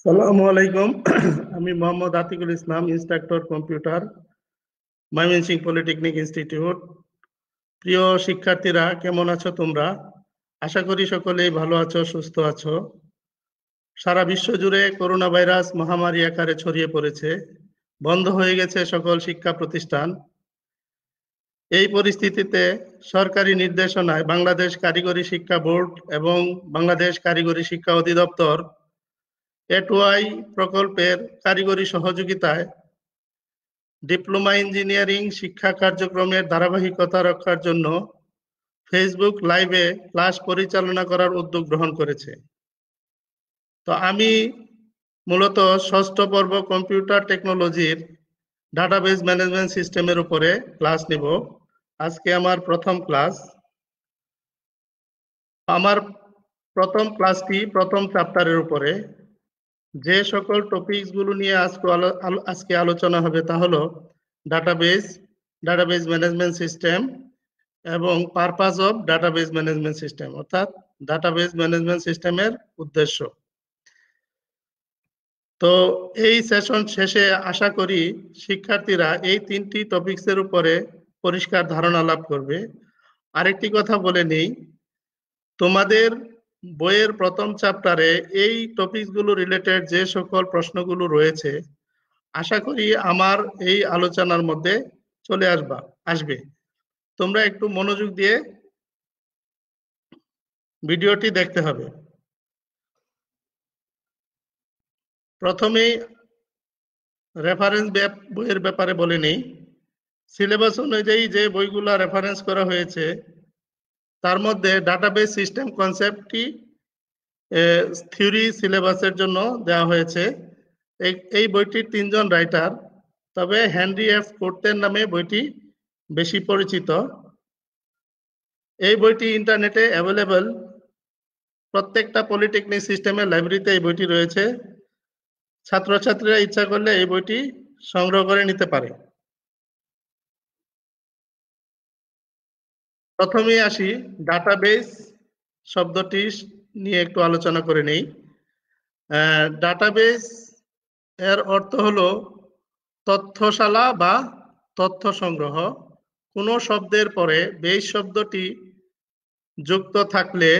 সালামু আলাইকুম। আমি Mohammad Atikul Islam, instructor computer, Mymensingh polytechnic institute. প্রিয় শিক্ষার্থীরা, কেমন আছো তোমরা? আশা করি সকলেই ভালো আছো, সুস্থ আছো। সারা বিশ্ব জুড়ে করোনা ভাইরাস মহামারী আকারে ছড়িয়ে পড়েছে, বন্ধ হয়ে গেছে সকল শিক্ষা প্রতিষ্ঠান। এই পরিস্থিতিতে সরকারি নির্দেশনায় বাংলাদেশ কারিগরি শিক্ষা বোর্ড এবং বাংলাদেশ কারিগরি শিক্ষা অধিদপ্তর এটুআই প্রকল্পের কারিগরি সহযোগিতায় ডিপ্লোমা ইঞ্জিনিয়ারিং শিক্ষা কার্যক্রমের ধারাবাহিকতা রক্ষার জন্য ফেসবুক লাইভে ক্লাস পরিচালনা করার উদ্যোগ গ্রহণ করেছে। তো আমি মূলত ষষ্ঠ পর্ব কম্পিউটার টেকনোলজির ডাটাবেজ ম্যানেজমেন্ট সিস্টেমের উপরে ক্লাস নিব। আজকে আমার প্রথম ক্লাস। আমার প্রথম ক্লাসটি প্রথম চ্যাপ্টারের উপরে। যে সকল টপিকসগুলো নিয়ে আজকে আলোচনা হবে তা হলো ডাটাবেজ ম্যানেজমেন্ট সিস্টেম এবং purpose of database management system, অর্থাৎ ডাটাবেজ ম্যানেজমেন্ট সিস্টেমের উদ্দেশ্য। তো এই সেশন শেষে আশা করি শিক্ষার্থীরা এই তিনটি টপিকসের উপরে পরিষ্কার ধারণা লাভ করবে। আরেকটি কথা বলে নেই, তোমাদের বইয়ের প্রথম চ্যাপ্টারে এই টপিকসগুলো রিলেটেড যে সকল প্রশ্নগুলো রয়েছে আশা করি আমার এই আলোচনার মধ্যে চলে আসবে। তোমরা একটু মনোযোগ দিয়ে ভিডিওটি দেখতে হবে। প্রথমেই রেফারেন্স বইয়ের ব্যাপারে বলে নেই। সিলেবাস অনুযায়ী যে বইগুলো রেফারেন্স করা হয়েছে তার মধ্যে ডাটাবেস সিস্টেম কনসেপ্টটি থিওরি সিলেবাসের জন্য দেওয়া হয়েছে। এই বইটির তিনজন রাইটার, তবে হেনরি এফ কোর্টের নামে বইটি বেশি পরিচিত। এই বইটি ইন্টারনেটে অ্যাভেলেবল। প্রত্যেকটা পলিটেকনিক সিস্টেমের লাইব্রেরিতে এই বইটি রয়েছে। ছাত্রছাত্রীরা ইচ্ছা করলে এই বইটি সংগ্রহ করে নিতে পারে। প্রথমেই আসি ডাটাবেস শব্দটি নিয়ে একটু আলোচনা করে নেই। ডাটাবেস এর অর্থ হলো তথ্যশালা বা তথ্য সংগ্রহ। কোনো শব্দের পরে বেস শব্দটি যুক্ত থাকলে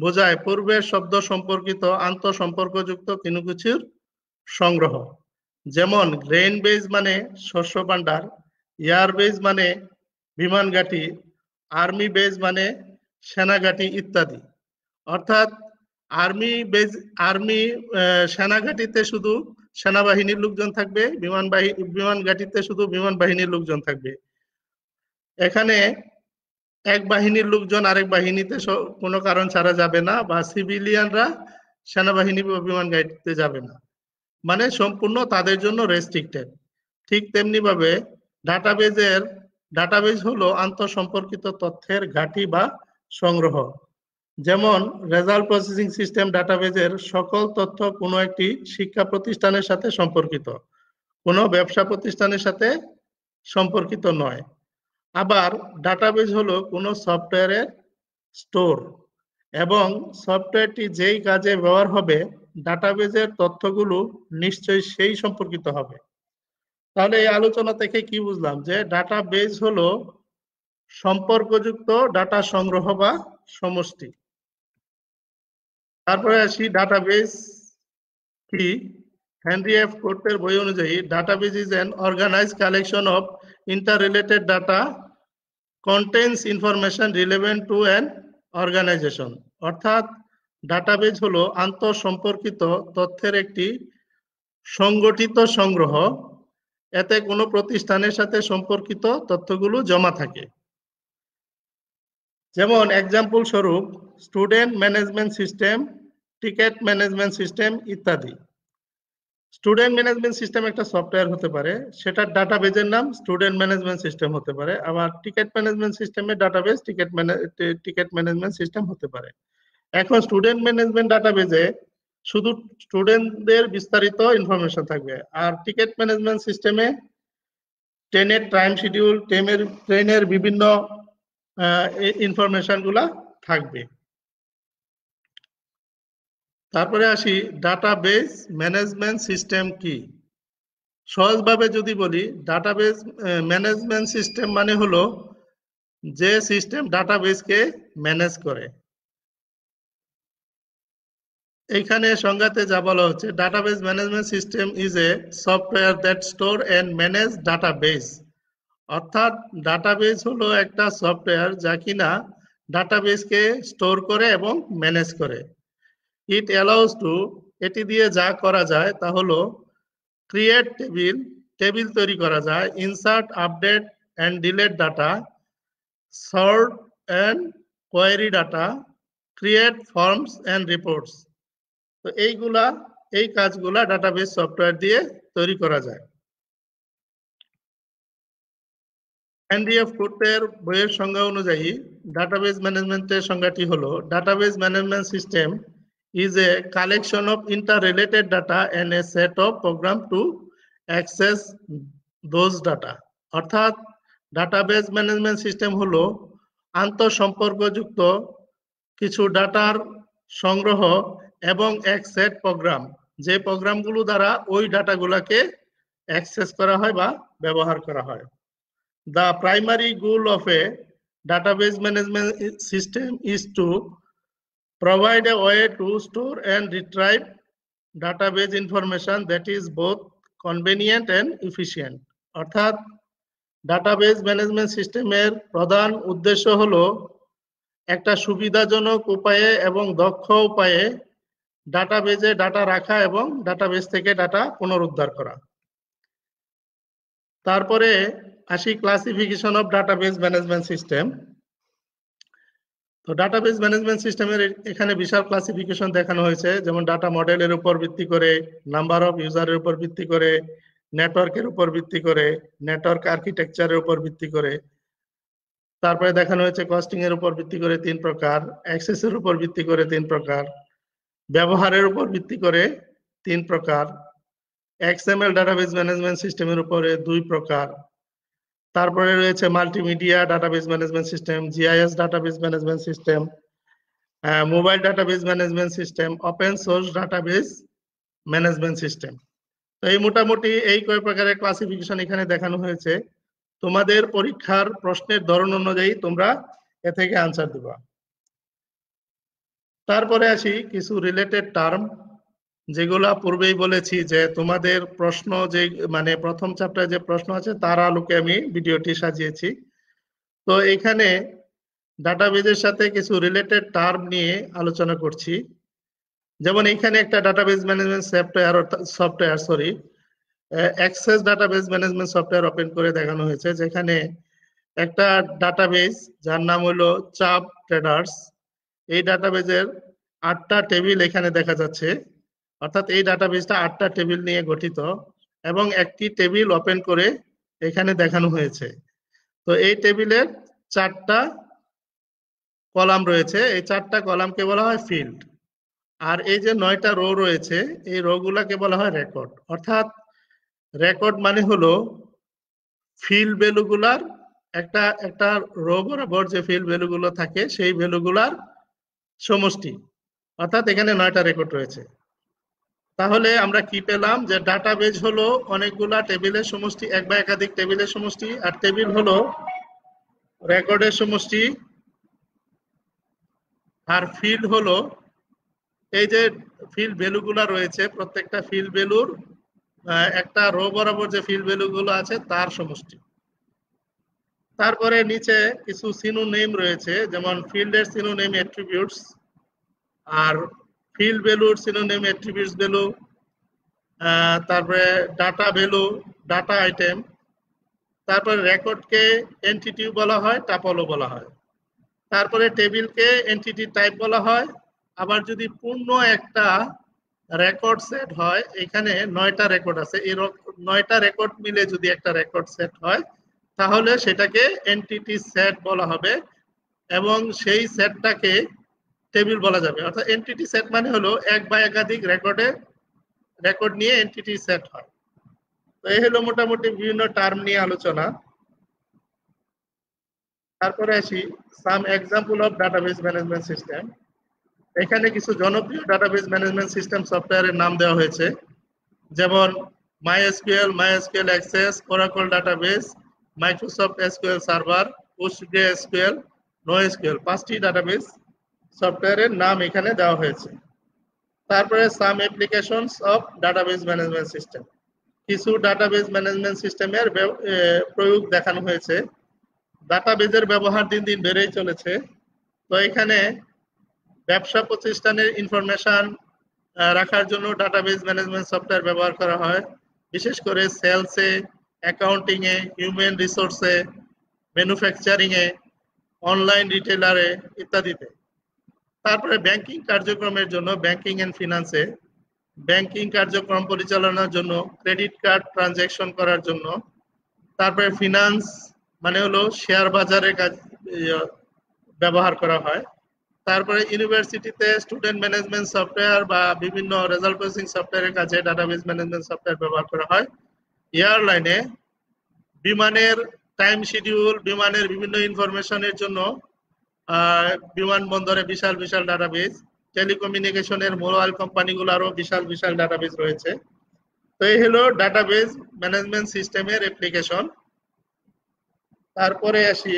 বোঝায় পূর্বের শব্দ সম্পর্কিত আন্তঃসম্পর্কযুক্ত কোনো কিছুর সংগ্রহ। যেমন গ্রেইন বেজ মানে শস্য ভাণ্ডার, এয়ার বেজ মানে বিমান ঘাঁটি, আর্মি বেজ মানে সেনা ঘাঁটি ইত্যাদি। অর্থাৎ আর্মি সেনা ঘাঁটিতে শুধু সেনাবাহিনীর লোকজন থাকবে, বিমান ঘাঁটিতে শুধু বিমান বাহিনীর লোকজন থাকবে। এখানে এক বাহিনীর লোকজন আরেক বাহিনীতে কোনো কারণ ছাড়া যাবে না, বা সিভিলিয়ানরা সেনাবাহিনী বা বিমান ঘাঁটিতে যাবে না, মানে সম্পূর্ণ তাদের জন্য রেস্ট্রিক্টেড। ঠিক তেমনি ভাবে ডাটাবেজ হলো আন্তঃসম্পর্কিত তথ্যের ঘাঁটি বা সংগ্রহ। যেমন রেজাল্ট প্রসেসিং সিস্টেম ডাটাবেজের সকল তথ্য কোনো একটি শিক্ষা প্রতিষ্ঠানের সাথে সম্পর্কিত, কোনো ব্যবসা প্রতিষ্ঠানের সাথে সম্পর্কিত নয়। আবার ডাটাবেজ হলো কোনো সফটওয়্যারের স্টোর, এবং সফটওয়্যারটি যেই কাজে ব্যবহার হবে ডাটাবেজের তথ্যগুলো নিশ্চয়ই সেই সম্পর্কিত হবে। তাহলে এই আলোচনা থেকে কি বুঝলাম? যে ডাটাবেজ হলো সম্পর্কযুক্ত ডাটা সংগ্রহ বা সমষ্টি। তারপরে আসি ডাটাবেজ কি। হেনরি এফ কোর্টের বই অনুযায়ী database is an organized collection of interrelated data contains information relevant to an organization। অর্থাৎ ডাটাবেজ হলো আন্তঃসম্পর্কিত তথ্যের একটি সংগঠিত সংগ্রহ। এতে কোনো প্রতিষ্ঠানের সাথে সম্পর্কিত তথ্যগুলো জমা থাকে। যেমন এক্সাম্পল স্বরূপ student management system, ticket management system ইত্যাদি। স্টুডেন্ট ম্যানেজমেন্ট সিস্টেম একটা সফটওয়্যার হতে পারে, সেটার ডাটাবেজের নাম স্টুডেন্ট ম্যানেজমেন্ট সিস্টেম হতে পারে। আবার টিকেট ম্যানেজমেন্ট সিস্টেমের ডাটাবেজ টিকেট ম্যানেজমেন্ট সিস্টেম হতে পারে। এখন স্টুডেন্ট ম্যানেজমেন্ট ডাটাবেজে শুধু স্টুডেন্টদের বিস্তারিত ইনফরমেশন থাকবে, আর টিকেট ম্যানেজমেন্ট সিস্টেমে ট্রেনের টাইম শিডিউল, ট্রেনের বিভিন্ন ইনফরমেশন গুলা থাকবে। তারপরে আসি ডাটাবেস ম্যানেজমেন্ট সিস্টেম কি। সহজভাবে যদি বলি, ডাটাবেস ম্যানেজমেন্ট সিস্টেম মানে হলো যে সিস্টেম ডাটাবেসকে ম্যানেজ করে। এইখানে সংজ্ঞাতে যা বলা হচ্ছে, database management system is a software that store and manage database. অর্থাৎ ডাটাবেস হলো একটা সফটওয়্যার যা কিনা ডাটাবেসকে স্টোর করে এবং ম্যানেজ করে। ইট অ্যালাউস টু, এটি দিয়ে যা করা যায় তা হলো ক্রিয়েট টেবিল, টেবিল তৈরি করা যায়, insert, update and delete data, sort and query data, create forms and reports. তো এই কাজগুলা ডাটাবেস সফটওয়্যার দিয়ে তৈরি করা যায়। হেনরি এফ কুর্টের বইয়ের সংজ্ঞা অনুযায়ী ডাটাবেস ম্যানেজমেন্টের সংজ্ঞাটি হলো, database management system is a collection of interrelated data and a set of program to access those data। অর্থাৎ ডাটাবেস ম্যানেজমেন্ট সিস্টেম হলো আন্তঃসম্পর্কযুক্ত কিছু ডাটার সংগ্রহ এবং এক সেট প্রোগ্রাম, যে প্রোগ্রামগুলো দ্বারা ওই ডাটাগুলোকে অ্যাক্সেস করা হয় বা ব্যবহার করা হয়। The primary goal of a database management system is to provide a way to store and retrieve database information that is both convenient and efficient। অর্থাৎ ডাটাবেস ম্যানেজমেন্ট সিস্টেমের প্রধান উদ্দেশ্য হলো একটা সুবিধাজনক উপায়ে এবং দক্ষ উপায়ে ডাটাবেজে ডাটা রাখা এবং ডাটাবেস থেকে ডাটা পুনরুদ্ধার করা। তারপরে আসি classification of database management system. তো ডাটাবেস ম্যানেজমেন্ট সিস্টেমের এখানে বিশাল ক্লাসিফিকেশন দেখানো হয়েছে, যেমন ডাটা মডেলের উপর ভিত্তি করে, নাম্বার অফ ইউজারের উপর ভিত্তি করে, নেটওয়ার্কের উপর ভিত্তি করে, নেটওয়ার্ক আর্কিটেকচারের উপর ভিত্তি করে। তারপরে দেখানো হয়েছে কস্টিং এর উপর ভিত্তি করে 3 প্রকার, অ্যাক্সেসের উপর ভিত্তি করে 3 প্রকার, ব্যবহারের উপর ভিত্তি করে 3 প্রকার, এক্সএমএল ডাটাবেস ম্যানেজমেন্ট সিস্টেমের উপরে 2 প্রকার। তারপরে রয়েছে multimedia database management system, GIS database management system, mobile database management system, open source database management system. তো এই মোটামুটি এই কয় প্রকারের ক্লাসিফিকেশন এখানে দেখানো হয়েছে। তোমাদের পরীক্ষার প্রশ্নের ধরন অনুযায়ী তোমরা এ থেকে আনসার দিবা। তারপরে আসি কিছু রিলেটেড টার্ম, যেগুলা পূর্বেই বলেছি যে তোমাদের প্রশ্ন যে মানে প্রথম চ্যাপ্টারে যে প্রশ্ন আছে তার আলোকে আমি ভিডিওটি সাজিয়েছি। তো এখানে ডাটাবেজের সাথে কিছু রিলেটেড টার্ম নিয়ে আলোচনা করছি। যেমন এখানে একটা database management software access database management software open করে দেখানো হয়েছে, যেখানে একটা ডাটাবেজ যার নাম হলো চাপ ট্রেডার্স। এই ডাটাবেজের 8টা টেবিল এখানে দেখা যাচ্ছে, অর্থাৎ এই ডাটাবেজটা 8টা টেবিল নিয়ে গঠিত এবং একটি টেবিল ওপেন করে এখানে দেখানো হয়েছে। তো এই টেবিলের 4টা কলাম রয়েছে, এই 4টা কলামকে বলা হয় ফিল্ড। আর এই যে 9টা রো রয়েছে, এই রো গুলাকে বলা হয় রেকর্ড। অর্থাৎ রেকর্ড মানে হলো ফিল্ড ভ্যালুগুলার একটা একটা রো বরাবর যে ফিল্ড ভ্যালুগুলো থাকে সেই ভ্যালুগুলার সমষ্টি। অর্থাৎ এখানে 9টা রেকর্ড রয়েছে। তাহলে আমরা কি পেলাম, যে ডাটাবেজ হলো অনেকগুলা টেবিলের সমষ্টি, এক বা একাধিক টেবিলের সমষ্টি, আর টেবিল হলো রেকর্ডের সমষ্টি, আর ফিল্ড হলো এই যে ফিল্ড ভ্যালুগুলা রয়েছে, প্রত্যেকটা ফিল্ড ভ্যালুর একটা রো বরাবর যে ফিল্ড ভ্যালুগুলো আছে তার সমষ্টি। তারপরে নিচে কিছু সিনোনিম রয়েছে, যেমন ফিল্ডের সিনোনিম অ্যাট্রিবিউটস, আর ফিল্ড ভ্যালুর সিনোনিম অ্যাট্রিবিউটস ভ্যালু, তারপরে ডাটা ভ্যালু, ডাটা আইটেম। তারপরে রেকর্ডকে এন্টিটি বলা হয়, টাপলও বলা হয়। তারপরে টেবিলকে এন্টিটি টাইপ বলা হয়। আবার যদি পূর্ণ একটা রেকর্ড সেট হয়, এখানে 9টা রেকর্ড আছে, এই 9টা রেকর্ড মিলে যদি একটা রেকর্ড সেট হয় তাহলে সেটাকে এন্টিটি সেট বলা হবে এবং সেই সেটটাকে টেবিল বলা যাবে। অর্থাৎ এন্টিটি সেট মানে হলো এক বা একাধিক রেকর্ড নিয়ে এন্টিটি সেট হয়। তো এই হলো মোটামুটি বিভিন্ন টার্ম নিয়ে আলোচনা। তারপরে আসি সাম example of database management system. এখানে কিছু জনপ্রিয় ডাটাবেজ ম্যানেজমেন্ট সিস্টেম সফটওয়্যারের নাম দেওয়া হয়েছে, যেমন MySQL access, Oracle database, Microsoft SQL server, PostgreSQL, NoSQL, 5টি ডাটাবেজ সফটওয়্যারের নাম এখানে দেওয়া হয়েছে। তারপরে some applications of database management system, কিছু ডাটাবেজ ম্যানেজমেন্ট সিস্টেমের প্রয়োগ দেখানো হয়েছে। ডাটাবেজের ব্যবহার দিন দিন বেড়েই চলেছে। তো এখানে ব্যবসা প্রতিষ্ঠানের ইনফরমেশন রাখার জন্য ডাটাবেজ ম্যানেজমেন্ট সফটওয়্যার ব্যবহার করা হয়, বিশেষ করে সেলসে, অ্যাকাউন্টিংয়ে, হিউম্যান রিসোর্সে, ম্যানুফ্যাকচারিংয়ে, অনলাইন রিটেলারে ইত্যাদিতে। তারপরে ব্যাংকিং কার্যক্রমের জন্য ব্যাংকিং অ্যান্ড ফিনান্সে, ব্যাংকিং কার্যক্রম পরিচালনার জন্য, ক্রেডিট কার্ড ট্রানজ্যাকশন করার জন্য। তারপরে ফিনান্স মানে হলো শেয়ার বাজারে ব্যবহার করা হয়। তারপরে ইউনিভার্সিটিতে স্টুডেন্ট ম্যানেজমেন্ট সফটওয়্যার বা বিভিন্ন রেজাল্ট প্রসেসিং সফটওয়্যারের কাজে ডাটাবেজ ম্যানেজমেন্ট সফটওয়্যার ব্যবহার করা হয়। এয়ারলাইনে বিমানের টাইম শিডিউল, বিমানের বিভিন্ন ইনফরমেশনের জন্য বিমানবন্দরে বিশাল বিশাল ডাটাবেজ, টেলিকমিউনিকেশনের মোবাইল কোম্পানিগুলোরও বিশাল বিশাল ডাটাবেজ রয়েছে। তো এই হলো ডাটাবেজ ম্যানেজমেন্ট সিস্টেমের অ্যাপ্লিকেশন। তারপরে আসি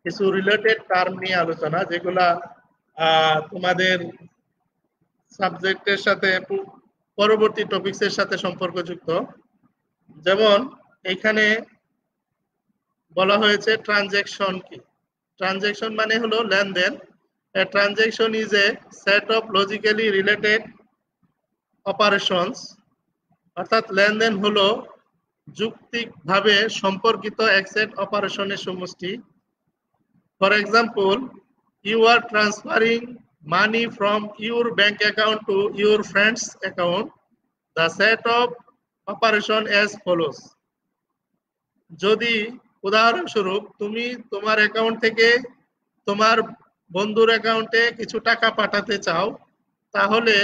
কিছু রিলেটেড টার্ম নিয়ে আলোচনা, যেগুলা তোমাদের সাবজেক্টের সাথে পরবর্তী টপিকসের সাথে সম্পর্কযুক্ত। যেমন এখানে বলা হয়েছে ট্রানজ্যাকশন কি। ট্রানজ্যাকশন মানে হলো লেনদেন। A transaction is a set of logically related operations, অর্থাৎ লেনদেন হলো যুক্তিকভাবে সম্পর্কিত এক সেট অপারেশনের সমষ্টি। For example, you are transferring money from your bank account to your friend's account. The set of operation as follows. যদি উদাহরণস্বরূপ তুমি তোমার অ্যাকাউন্ট থেকে তোমার বন্ধুর অ্যাকাউন্টে কিছু টাকা পাঠাতে চাও, তাহলে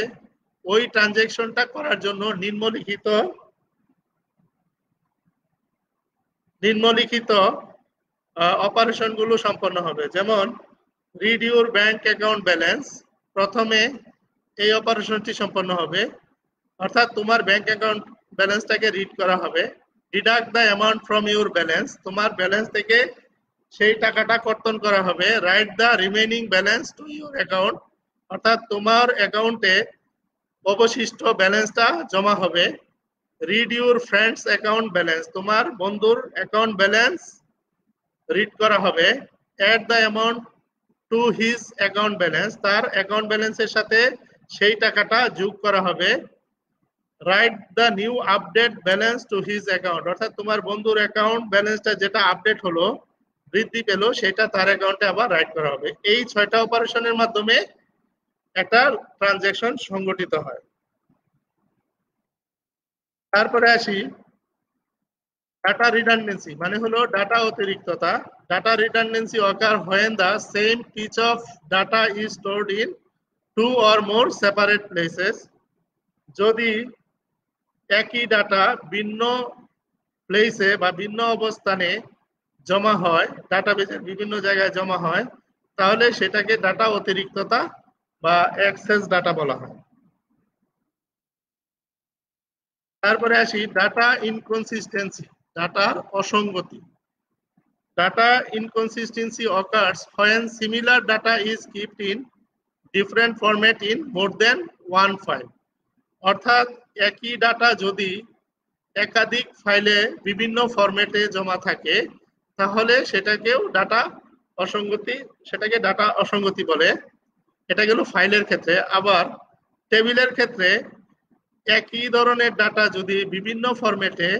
ওই ট্রানজ্যাকশনটা করার জন্য নিম্নলিখিত অপারেশনগুলো সম্পন্ন হবে। যেমন read your bank account balance, প্রথমে এই অপারেশনটি সম্পন্ন হবে, অর্থাৎ তোমার ব্যাংক অ্যাকাউন্ট ব্যালেন্সটাকে রিড করা হবে। Deduct the amount from your balance, তোমার ব্যালেন্স থেকে সেই টাকাটা কর্তন করা হবে। Write the remaining balance to your account, অর্থাৎ তোমার অ্যাকাউন্টে অবশিষ্ট ব্যালেন্সটা জমা হবে। Read your friends account balance, তোমার বন্ধুর অ্যাকাউন্ট ব্যালেন্স রিড করা হবে। Add the amount to his account balance, তার অ্যাকাউন্ট ব্যালেন্সের সাথে সেই টাকাটা যোগ করা হবে। Write the new update balance to his account, অর্থাৎ তোমার বন্ধুর অ্যাকাউন্ট ব্যালেন্সটা যেটা আপডেট হলো, বৃদ্ধি পেল, সেটা তার অ্যাকাউন্টে আবার রাইট করা হবে। এই 6টা অপারেশনের মাধ্যমে একটা ট্রানজ্যাকশন সংগঠিত হয়। তারপরে আসি ডাটা রিডান্ডেন্সি, মানে হলো ডাটা অতিরিক্ততা। Data redundancy occur when the same piece of data is stored in 2 or more separate places. যদি একই ডাটা ভিন্ন প্লেসে বা ভিন্ন অবস্থানে জমা হয়, ডাটাবেজের বিভিন্ন জায়গায় জমা হয়, তাহলে সেটাকে ডাটা অতিরিক্ততা বা এক্সেস ডাটা বলা হয়। তারপরে আসি ডাটা ইনকনসিস্টেন্সি, ডাটার অসঙ্গতি। Data inconsistency occurs when similar data is kept in different format in more than one file. অর্থাৎ একই ডাটা যদি একাধিক ফাইলে বিভিন্ন ফরম্যাটে জমা থাকে, তাহলে সেটাকে ডাটা অসঙ্গতি বলে। এটা গেল ফাইলের ক্ষেত্রে। আবার টেবিলের ক্ষেত্রে একই ধরনের ডাটা যদি বিভিন্ন ফরম্যাটে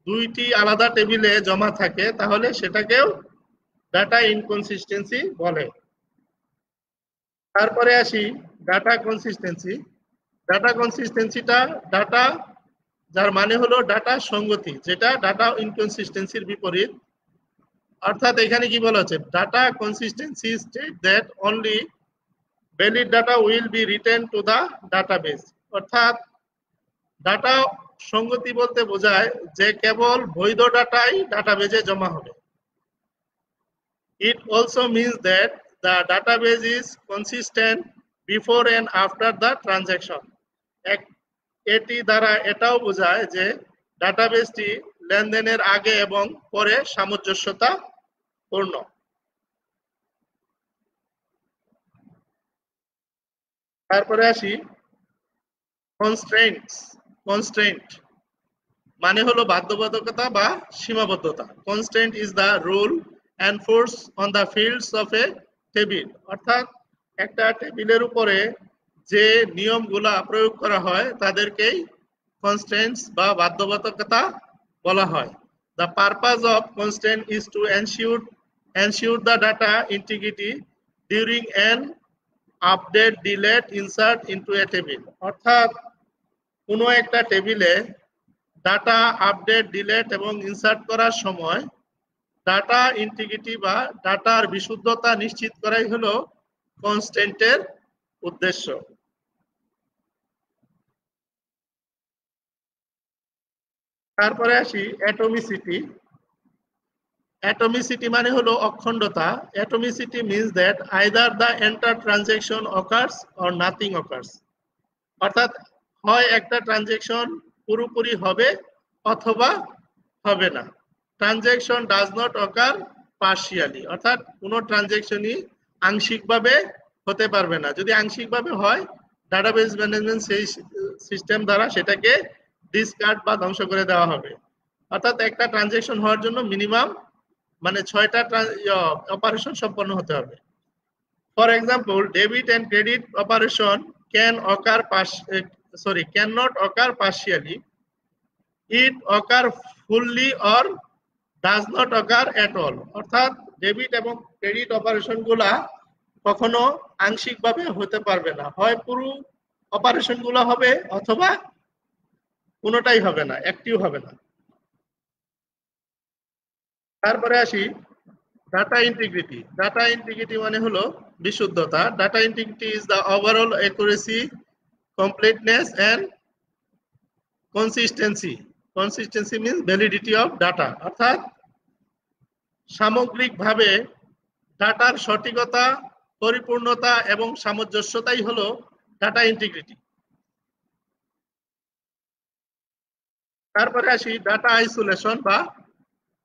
2টি আলাদা টেবিলে জমা থাকে, তাহলে সেটাকেও ডাটা ইনকনসিস্টেন্সি বলে। তারপরে আসি ডাটা কনসিস্টেন্সি। ডাটা কনসিস্টেন্সিটা ডাটা, যার মানে হলো ডাটা সঙ্গতি, যেটা ডাটা ইনকনসিস্টেন্সির বিপরীত। অর্থাৎ এখানে কি বলা হচ্ছে, data consistency state that only valid data will be written to the database. অর্থাৎ ডাটা সঙ্গতি বলতে বোঝায় যে কেবল বৈধ ডাটাই ডাটাবেজে জমা হবে। It also means that the database is consistent before and after the transaction. এটি দ্বারা এটাও বোঝায় যে ডাটাবেসটি লেনদেনের আগে এবং পরে সামঞ্জস্যতা পূর্ণ। তারপরে আসি কনস্ট্রেন্ট মানে হলো বাধ্যবাধকতা বা সীমাবদ্ধতা। Constraint is the rule enforce on the fields of A table, অর্থাৎ একটা টেবিলের উপরে যে নিয়মগুলা প্রয়োগ করা হয় তাদেরকেই কনস্ট্রেন্টস বা বাধ্যবাধকতা বলা হয়। The purpose of constraint is to ensure the data integrity during an update, delete, insert into a table, অর্থাৎ কোনো একটা টেবিলে ডাটা আপডেট, ডিলেট এবং ইনসার্ট করার সময় ডাটা ইন্টিগ্রিটি বা ডাটার বিশুদ্ধতা নিশ্চিত করাই হলো কনস্ট্রেন্টের উদ্দেশ্য। তারপরে আসি অ্যাটমিসিটি। অ্যাটমিসিটি মানে হলো অখণ্ডতা। Atomicity means that either the entire transaction occurs or nothing occurs, অর্থাৎ হয় একটা ট্রানজ্যাকশন পুরোপুরি হবে অথবা হবে না। Transaction does not occur partially, অর্থাৎ কোনো ট্রানজ্যাকশনই আংশিকভাবে হতে পারবে না। যদি আংশিকভাবে হয় ডাটাবেস ম্যানেজমেন্ট সেই সিস্টেম দ্বারা সেটাকে ডিসকার্ড বা ধ্বংস করে দেওয়া হবে। অর্থাৎ একটা ট্রানজ্যাকশন হওয়ার জন্য মিনিমাম মানে 6টা অপারেশন সম্পন্ন হতে হবে। For example, debit and credit operation cannot occur partially. It occur fully or does not occur at all. অর্থাৎ ডেবিট এবং ক্রেডিট অপারেশনগুলা কখনো আংশিকভাবে হতে পারবে না, হয় পুরো অপারেশনগুলো হবে অথবা কোনোটাই হবে না, একটিও হবে না। তারপরে আসি ডাটা ইন্টিগ্রিটি। ডাটা ইন্টিগ্রিটি মানে হলো বিশুদ্ধতা। Data integrity is the overall accuracy, completeness and consistency. Consistency means validity of data, অর্থাৎ সামগ্রিকভাবে ডাটার সঠিকতা, পরিপূর্ণতা এবং সামঞ্জস্যতাই হলো ডাটা ইন্টিগ্রিটি। তারপরে আসি ডাটা আইসোলেশন বা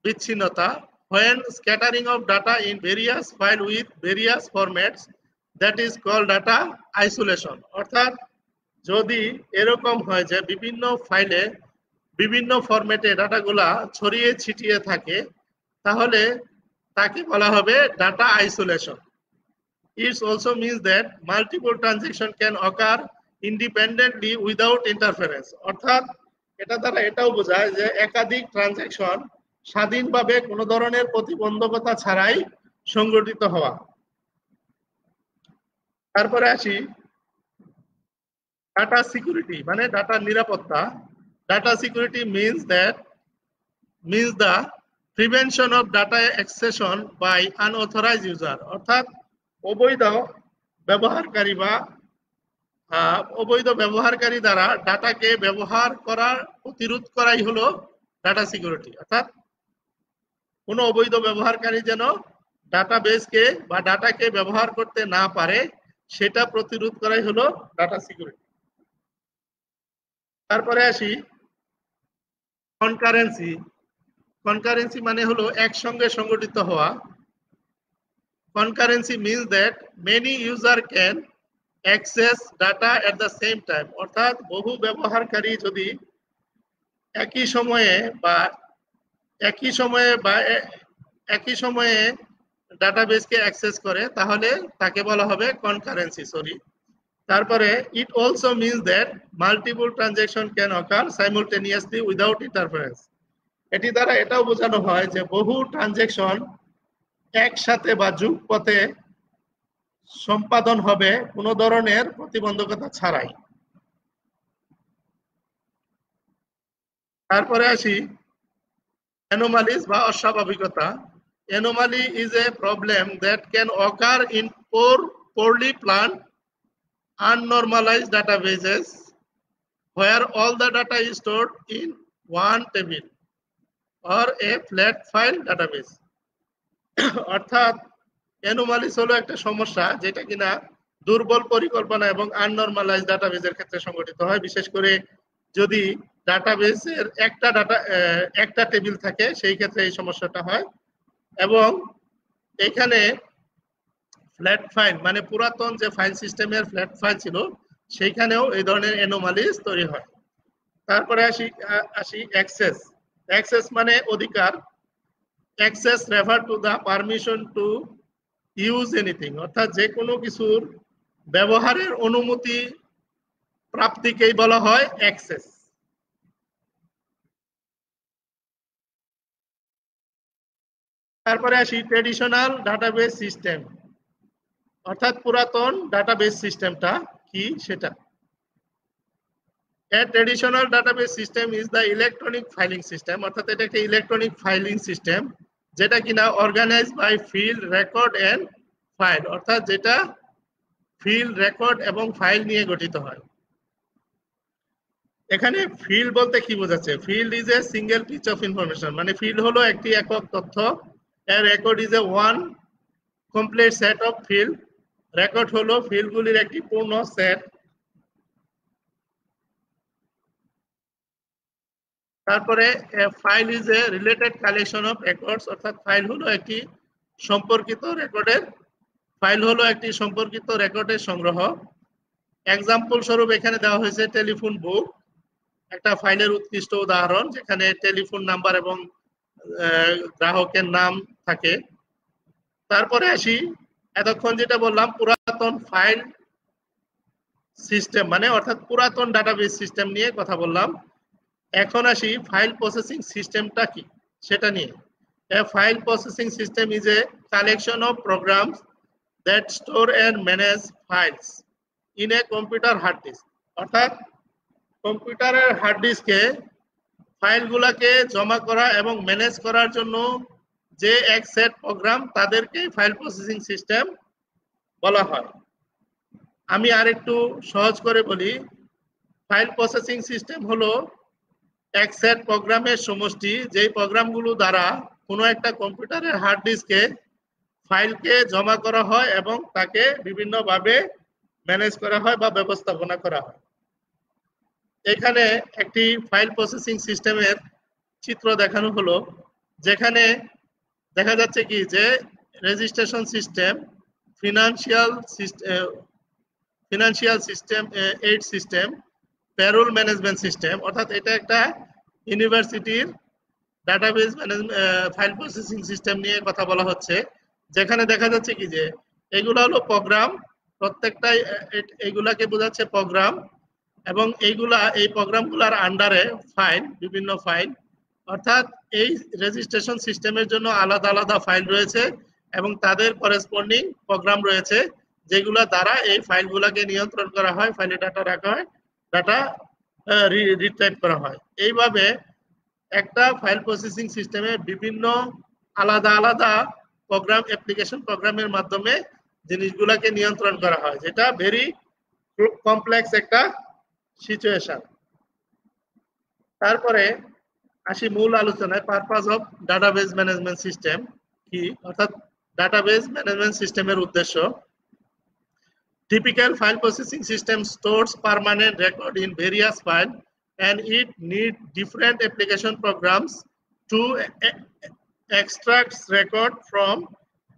বিচ্ছিন্নতা। When scattering of data in various file with various formats, that is called data isolation. অর্থাৎ যদি এরকম হয় যে বিভিন্ন ফাইলে বিভিন্ন ফরম্যাটে ডাটাগুলা ছড়িয়ে ছিটিয়ে থাকে তাহলে তাকে বলা হবে data isolation. It also means that multiple transactions can occur independently without interference. অর্থাৎ এটা দ্বারা এটাও বোঝায় যে একাধিক ট্রানজ্যাকশন স্বাধীনভাবে কোনো ধরনের প্রতিবন্ধকতা ছাড়াই সংগঠিত হওয়া। তারপরে আসি ডাটা সিকিউরিটি মানে ডাটার নিরাপত্তা। Data security means the prevention of data accession by unauthorized user, অর্থাৎ অবৈধ ব্যবহারকারী দ্বারা ডাটাকে ব্যবহার করার প্রতিরোধ করাই হলো ডাটা সিকিউরিটি। অর্থাৎ কোনো অবৈধ ব্যবহারকারী যেন ডাটাবেসকে বা ডাটাকে ব্যবহার করতে না পারে সেটা প্রতিরোধ করাই হলো ডাটা সিকিউরিটি। তারপরে আসি কনকারেন্সি। কনকারেন্সি মানে হলো একসঙ্গে সংগঠিত হওয়া। Concurrency means that many user can access data at the same time, অর্থাৎ বহু ব্যবহারকারী যদি একই সময়ে ডাটাবেসকে অ্যাক্সেস করে তাহলে তাকে বলা হবে কনকারেন্সি। তারপরে it also means that multiple transaction can occur simultaneously without interference. এটি দ্বারা এটাও বোঝানো হয় যে বহু ট্রানজ্যাকশন একসাথে বা যুগপথে সম্পাদন হবে কোনো ধরনের প্রতিবন্ধকতা ছাড়াই। তারপরে আসি অ্যানোমালিস বা অস্বাভাবিকতা। Anomaly is a problem that can occur in poorly planned, unnormalized databases where all the data is stored in one table or a flat file database. অর্থাৎ অ্যানোমালিস হলো একটা সমস্যা যেটা কিনা দুর্বল পরিকল্পনা এবং আননরমালাইজ ডাটাবেজের ক্ষেত্রে সংঘটিত হয়, বিশেষ করে যদি ডাটাবেজের একটা টেবিল থাকে সেই ক্ষেত্রে এই সমস্যাটা হয়। এবং এখানে ফ্ল্যাট ফাইল মানে পুরাতন যে ফাইল সিস্টেমের ফ্ল্যাট ফাইল ছিল সেইখানেও এই ধরনের অ্যানোমালিস তৈরি হয়। তারপরে আসি অ্যাক্সেস। অ্যাক্সেস মানে অধিকার। Access refer to the permission to use anything, অর্থাৎ যে কোনো কিছুর ব্যবহারের অনুমতি প্রাপ্তিকেই বলা হয় অ্যাক্সেস। তারপরে আসি ট্রেডিশনাল ডাটাবেস সিস্টেম, অর্থাৎ পুরাতন ডাটাবেস সিস্টেমটা কি সেটা। A traditional database system is the electronic filing system, অর্থাৎ এটা একটা ইলেকট্রনিক ফাইলিং সিস্টেম যেটা কিনা organize by field record and file, অর্থাৎ যেটা ফিল্ড রেকর্ড এবং ফাইল নিয়ে গঠিত হয়। এখানে ফিল্ড বলতে কি বোঝাচ্ছে? Field is a single piece of information, মানে ফিল্ড হলো একটি একক তথ্য। এর record is a one complete set of field, record হলো ফিল্ডগুলির একটি পূর্ণ সেট। তারপরে file is a related collection of records, অর্থাৎ ফাইল হলো একটি সম্পর্কিত রেকর্ডের সংগ্রহ। এক্সাম্পল স্বরূপ এখানে দেওয়া হয়েছে টেলিফোন বুক, একটা ফাইলের উৎকৃষ্ট উদাহরণ যেখানে টেলিফোন নাম্বার এবং গ্রাহকের নাম থাকে। তারপরে আসি এতক্ষণ যেটা বললাম পুরাতন ফাইল সিস্টেম মানে অর্থাৎ পুরাতন ডাটাবেস সিস্টেম নিয়ে কথা বললাম। এখন আসি ফাইল প্রসেসিং সিস্টেমটা কি সেটা নিয়ে। A file processing system is a collection of programs that store and manage files in a computer hard disk, অর্থাৎ কম্পিউটারের হার্ড ডিস্কে ফাইলগুলোকে জমা করা এবং ম্যানেজ করার জন্য যে এক সেট প্রোগ্রাম তাদেরকে ফাইল প্রসেসিং সিস্টেম বলা হয়। আমি আরেকটু সহজ করে বলি, ফাইল প্রসেসিং সিস্টেম হলো এক সেট প্রোগ্রামের সমষ্টি যেই প্রোগ্রামগুলো দ্বারা কোনো একটা কম্পিউটারের হার্ড ডিস্কে ফাইলকে জমা করা হয় এবং তাকে বিভিন্নভাবে ম্যানেজ করা হয় বা ব্যবস্থাপনা করা হয়। এখানে একটি ফাইল প্রসেসিং সিস্টেমের চিত্র দেখানো হলো, যেখানে দেখা যাচ্ছে কি যে registration system, financial system, aid system, parole management system, অর্থাৎ এটা একটা ইউনিভার্সিটির ডাটাবেস ফাইল প্রসেসিং সিস্টেম নিয়ে কথা বলা হচ্ছে, যেখানে দেখা যাচ্ছে কি যে এগুলো হলো প্রোগ্রাম, প্রত্যেকটাই এইগুলাকে বোঝাচ্ছে প্রোগ্রাম, এবং এই প্রোগ্রামগুলোর আন্ডারে ফাইল, বিভিন্ন ফাইল, অর্থাৎ এই রেজিস্ট্রেশন সিস্টেমের জন্য আলাদা আলাদা ফাইল রয়েছে এবং তাদের করেসপন্ডিং প্রোগ্রাম রয়েছে যেগুলো দ্বারা এই ফাইলগুলোকে নিয়ন্ত্রণ করা হয়, ফাইলে ডাটা রাখা হয়, ডাটা রিট্রাইভ করা হয়। এইভাবে একটা ফাইল প্রসেসিং সিস্টেমে বিভিন্ন আলাদা আলাদা অ্যাপ্লিকেশন প্রোগ্রামের মাধ্যমে জিনিসগুলোকে নিয়ন্ত্রণ করা হয়, যেটা ভেরি কমপ্লেক্স একটা সিচুয়েশন। তারপরে আসি মূল আলোচনায়, purpose of database management system কি, অর্থাৎ ডাটাবেস ম্যানেজমেন্ট সিস্টেমের উদ্দেশ্য। Typical file processing system stores permanent record in various files and it needs different application programs to extract record from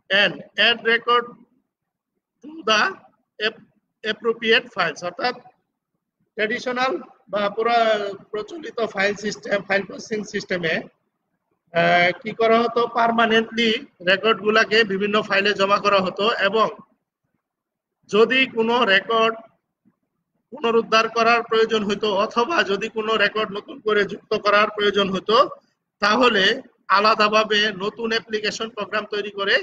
and add record to the appropriate files, অর্থাৎ traditional বা প্রচলিত file processing সিস্টেমে কি করা হতো, permanently রেকর্ডগুলোকে বিভিন্ন ফাইলে জমা করা হতো এবং যদি কোনো রেকর্ড পুনরুদ্ধার করার প্রয়োজন হতো অথবা যদি কোনো রেকর্ড নতুন করে যুক্ত করার প্রয়োজন হতো তাহলে আলাদাভাবে নতুন অ্যাপ্লিকেশন প্রোগ্রাম তৈরি করে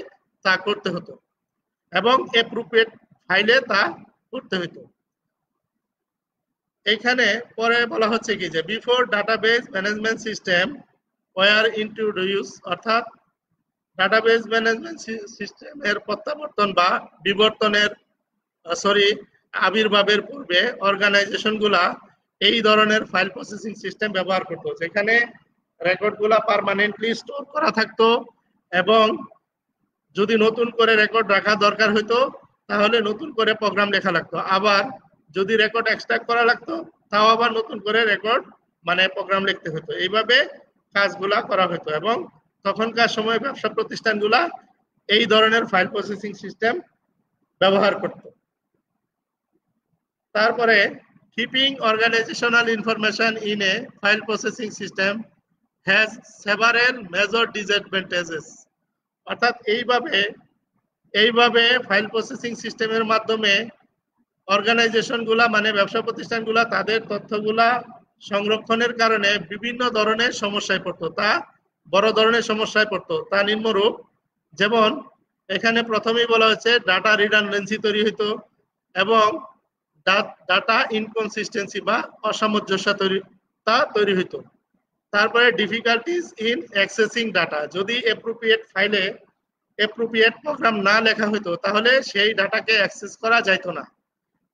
তা করতে হতো এবং অ্যাপ্রোপ্রিয়েট ফাইলে তা করতে হতো। এখানে পরে বলা হচ্ছে কি যে before database management system were introduce, অর্থাৎ ডাটাবেস ম্যানেজমেন্ট সিস্টেমের প্রত্যাবর্তন বা আবির্ভাবের পূর্বে অর্গানাইজেশনগুলা এই ধরনের ফাইল প্রসেসিং সিস্টেম ব্যবহার করতো, যেখানে রেকর্ডগুলা পার্মানেন্টলি স্টোর করা থাকতো এবং যদি নতুন করে রেকর্ড রাখা দরকার হতো তাহলে নতুন করে প্রোগ্রাম লেখা লাগতো, আবার যদি রেকর্ড এক্সট্রাক্ট করা লাগতো তাও আবার নতুন করে রেকর্ড মানে প্রোগ্রাম লিখতে হতো। এইভাবে কাজগুলা করা হতো এবং তখনকার সময় ব্যবসা প্রতিষ্ঠানগুলা এই ধরনের ফাইল প্রসেসিং সিস্টেম ব্যবহার করত। তারপরে keeping organizational information in a file processing system has several major disadvantages। অর্থাৎ এইভাবে ফাইল প্রসেসিং সিস্টেমের মাধ্যমে অর্গানাইজেশনগুলা মানে ব্যবসা প্রতিষ্ঠানগুলা তাদের তথ্যগুলা সংরক্ষণের কারণে বিভিন্ন ধরনের সমস্যায় পড়তো, তা বড় ধরনের সমস্যায় পড়তো। তা নিম্নরূপ, যেমন এখানে প্রথমেই বলা হচ্ছে ডাটা রিডান্ডেন্সি তৈরি হইতো এবং ডাটা ইনকনসিস্টেন্সি বা অসামঞ্জস্য তৈরি হইতো। তারপরে ডিফিকাল্টিজ ইন অ্যাক্সেসিং ডাটা, যদি অ্যাপ্রোপ্রিয়েট ফাইলে অ্যাপ্রোপ্রিয়েট প্রোগ্রাম না লেখা হতো তাহলে সেই ডাটাকে অ্যাক্সেস করা যাইতো না।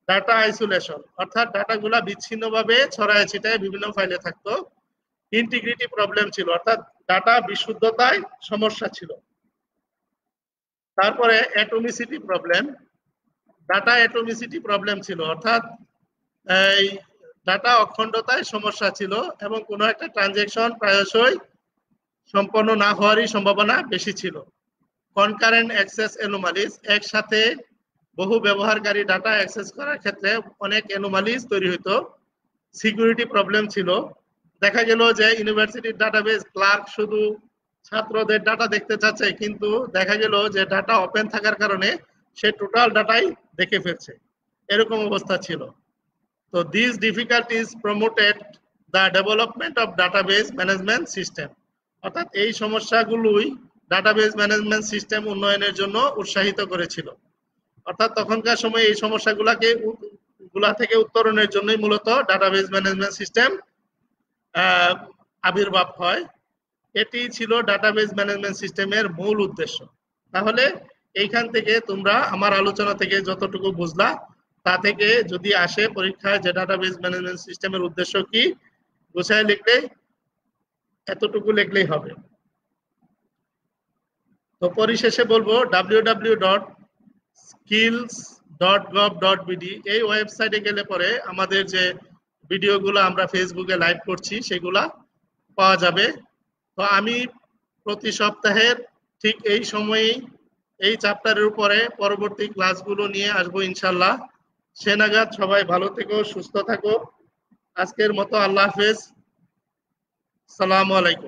ডাটা আইসোলেশন, অর্থাৎ ডাটাগুলা বিচ্ছিন্নভাবে ছড়ায় ছিটায় বিভিন্ন ফাইলে থাকতো। ইন্টিগ্রিটি প্রবলেম ছিল, অর্থাৎ ডাটা বিশুদ্ধতায় সমস্যা ছিল। তারপরে অ্যাটমিসিটি প্রবলেম, ডাটা অ্যাটমিসিটি প্রবলেম ছিল, অর্থাৎ এই ডাটা অখণ্ডতায় সমস্যা ছিল এবং কোনো একটা ট্রানজ্যাকশন প্রায়শই সম্পন্ন না হওয়ারই সম্ভাবনা বেশি ছিল। কনকারেন্ট অ্যাক্সেস অ্যানোমালিস, একসাথে বহু ব্যবহারকারী ডাটা অ্যাক্সেস করার ক্ষেত্রে অনেক অ্যানোমালিস তৈরি হতো। সিকিউরিটি প্রবলেম ছিল, দেখা গেল যে ইউনিভার্সিটির ডাটাবেস ক্লার্ক শুধু ছাত্রদের ডাটা দেখতে চাচ্ছে, কিন্তু দেখা গেল যে ডাটা ওপেন থাকার কারণে সে টোটাল ডাটাই দেখে ফেলছে, এরকম অবস্থা ছিল। তো this difficulties promoted the development of database management system, অর্থাৎ এই সমস্যাগুলোই ডাটাবেস ম্যানেজমেন্ট সিস্টেম উন্নয়নের জন্য উৎসাহিত করেছিল। অর্থাৎ তখনকার সময় এই সমস্যাগুলা থেকে উত্তরণের জন্যই মূলত ডাটাবেস ম্যানেজমেন্ট সিস্টেম আবির্ভাব হয়। এটি ছিল ডাটাবেস ম্যানেজমেন্ট সিস্টেমের মূল উদ্দেশ্য। তাহলে এইখান থেকে তোমরা আমার আলোচনা থেকে যতটুকু বুঝলা, তা থেকে যদি আসে পরীক্ষায় যে ডাটাবেস ম্যানেজমেন্ট সিস্টেমের উদ্দেশ্য কি, গুছায় লিখলেই এতটুকু লিখলেই হবে। তো পরিশেষে বলবো www.skills.gov.bd এই ওয়েবসাইটে গেলে পরে আমাদের যে ভিডিওগুলো আমরা ফেসবুকে লাইভ করছি সেগুলা পাওয়া যাবে। তো আমি প্রতি সপ্তাহের ঠিক এই সময়েই এই চ্যাপ্টারের উপরে পরবর্তী ক্লাসগুলো নিয়ে আসবো ইনশাল্লাহ। সে নাগাদ সবাই ভালো থেকো, সুস্থ থাকো। আজকের মতো আল্লাহ হাফেজ, সালামু আলাইকুম।